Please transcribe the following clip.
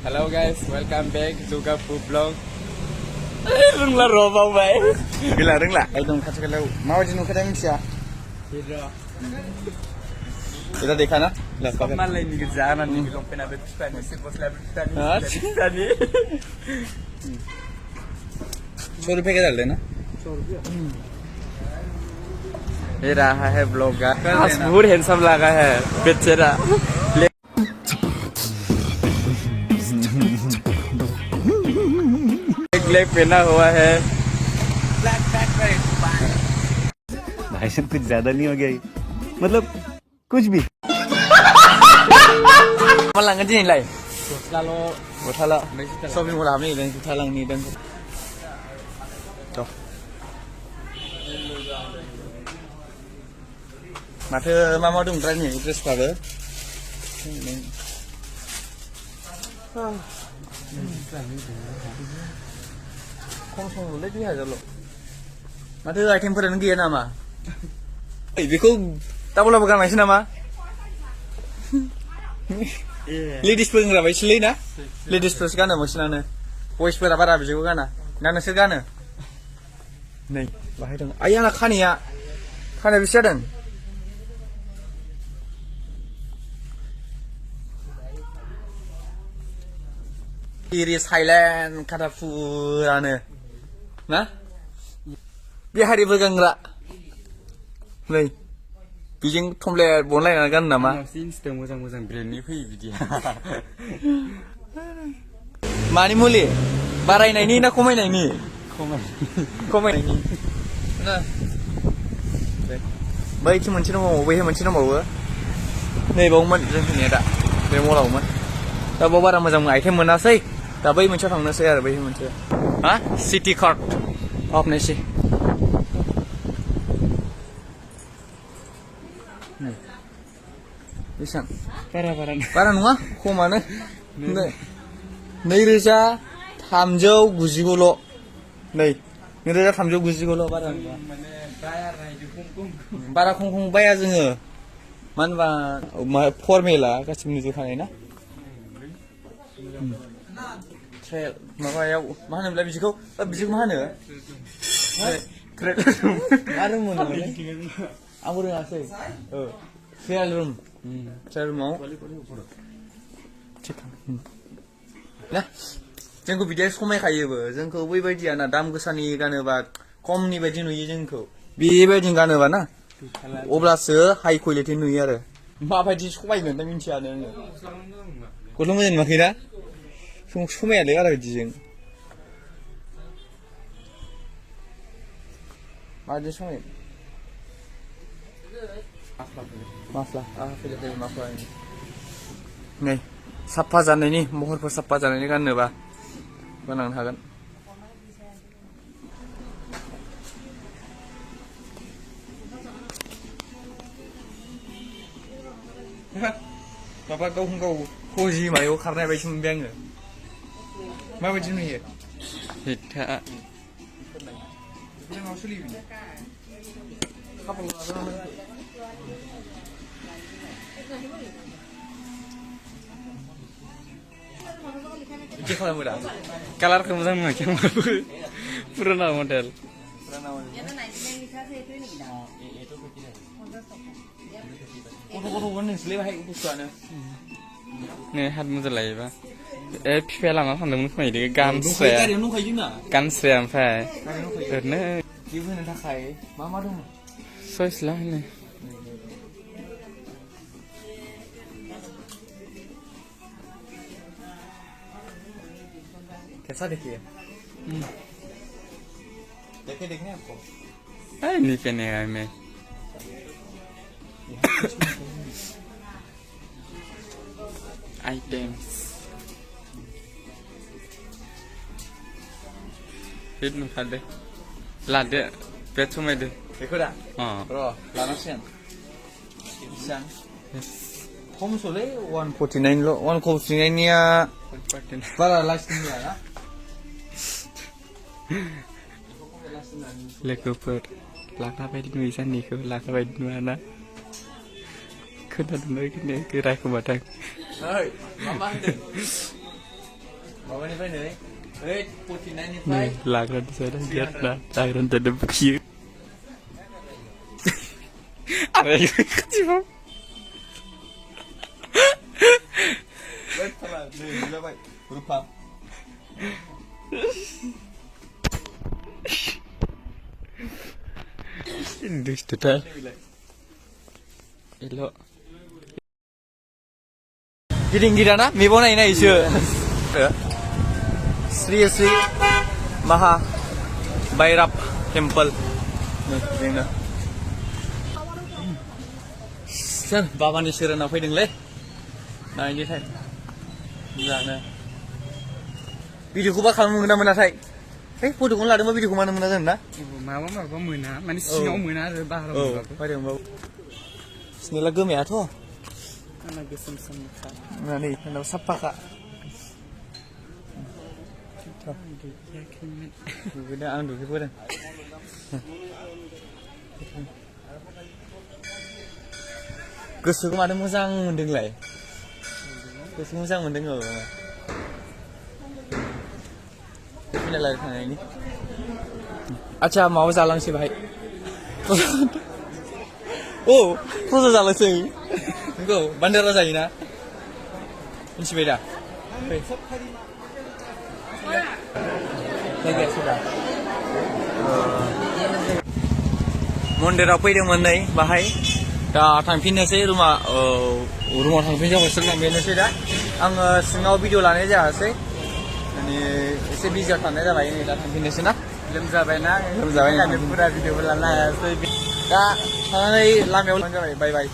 Hello guys, welcome back Zuga Food Vlog. Runglah robau bay. Gila runglah. एकदम खाथि खालायाव माबायदि नुखादों मिथिया? Kita देखा ना? मालायनि गोजा आंनि लंपेन्टआबो फिफानिसो गस्लायाबो फिफानि 100 रुपए का डाल देना। 100 रुपया। ये रहा है ब्लॉगर। बहुत हैंडसम लगा है बेचारा। ब्लैक पहना हुआ है। भाई साहब कुछ ज्यादा नहीं हो गया ये? मतलब कुछ भी। Malang aja nilai. Gosala. Shopping mall kami dan kita lang ni dan. Tuh. Mata mama dong tren ni dress apa? Kosong boleh dia aja lo. Mata item pada nunggu ya nama. Biku tak boleh bukan macam nama. Ladies pun nggak baik sih na? Ladies pun sekarang macam mana? Boys pun apa rapi juga na? Nana sekarang? Nih, bahaya dong. Ayah nak kani ya? Kani bisa dong? Iris Highland kata purane, nah? Biar hari berganggu. Nih. Bijing tomle bonlai na gan nama. Sedang mo장 brand ni fui bidia. Mani muli. Barai na ini na komai na ini. Komai na ini. Nah. Bai cuma mencina mau, bai mencina mau. Nih bau man ni ada. Bai mau lau man. Tak bawa barang macam item mana sih? Tak bai mencina thang na sih ada bai mencina. Hah? City Card. Apa ni sih? Isang. Para nungah, kau mana? Neireja thamjau guzigolo. Neireja thamjau guzigolo para. Para kong bayar jenga. Man ba formula kasih menuju kan ini na? Trail, makanya mana bela biji kau? Biji mana? Trail. Ada mana? Aku dengar sih. Trail room. Trail mau? Cek. Nah, जोंखौ बिदि समायखायोबो जोंखौ बैबायदि ना दाम गोसानि गानोबा खमनि बायदि नुयो जोंखौ बेबायदि गानोबा ना अब्लासो हाई क्वालिटि नुयो आरो माबायदि समायगोन दा मिन्थियानो आङो गस्ला मोजां नुवाखैना समायालै आरो बिदिजों माबायदि समायो माफ्ला फैदो माफ्ला नै साफा जानायनि महरफोर साफा जानायनि गाननोबा गाननो हागोन माबा गावखौ गाव फजि मायाव खारनाय बायदि मोनबाय आङो माबायदि नुयो हिटा माव सोलियो खाफाल बिदि खालामो दा कालारखौ मोजां नुवाखै आंबो पुराना मडेल गथ' नोंसोरलाय बाहाय बुस्थुआनो नै हात मोजां लायोबा फिफाया लाना थांदोंमोन खोमा इदि गारियाव दंखायो जोंना गानस्राया ओमफ्राय ओरैनो गिफ्ट होनो थाखाय मा दङ चइस ला होनो कैसा देखिए देखे आपको नहीं पहनेगा मैं आइटम्स फिर नुखा दे लादे पेट समाय दे बेखौ दा र' लानांसिगोन बेसेबां खमसोलै 149 ल' 149 निया बारा लास्टिं जाया ना लोगोफोर लाखाबायदि नुयो जानिखौ लाखाबायदि नुवा ना खोनादोंना खोनायाखै रायखोमाथां ओइ मा होनदों माबानिफ्राय नै ओइ 49 Nih, निफ्राय lagran saya lihat lah, lagran tanda bukit. Apa yang kecil bang? बै थाला नै नुजाबाय रुपा Indus total. Elok. गिदिं-गिदा ना मेगन नायै नायैसो श्री श्री महा भैरब टेम्पल जोंनो सोर बाबानि सोरानाव फैदोंलै नायनि थाय मोजांनो भिडिअखौबा खालामनो मोना मोनाथाय है फट'खौनो लादोंबा भिडिअखौ मानो मोना जों ना माबा मोना माने सिङाव मोना आरो बाहेराव मोनबाबो बाहेरायाव मोनबाबो सिनेला गोमायाथ' आंना गोसोम सोमखा नै आंनाव साफाखा दुगैदों आं दुगैबोदों गोसोखौ मानो मोजां मोनदोंलाय गोसोखौ मोजां मोनदों औ फैनायलाय थांनायनि आच्छा माबा जालांसै बाहाय औ फुजा जालांसै नंगौ बान्दारा जायोना मिथिबाय दा फै जायगायासो दा मन्दिराव फैदोंमोन नै बाहाय दा थांफिननोसै रुमाव थांफिन जाबाय दा आङो सिङाव भिडिअ लानाय जायासै माने एसे बिजियाव थानाय जाबाय नै दा थांफिननोसै ना लोमजाबाय फुरा भिडिअबो लानो हायासै दा थांनानै लामायाव जाबाय बाय बाय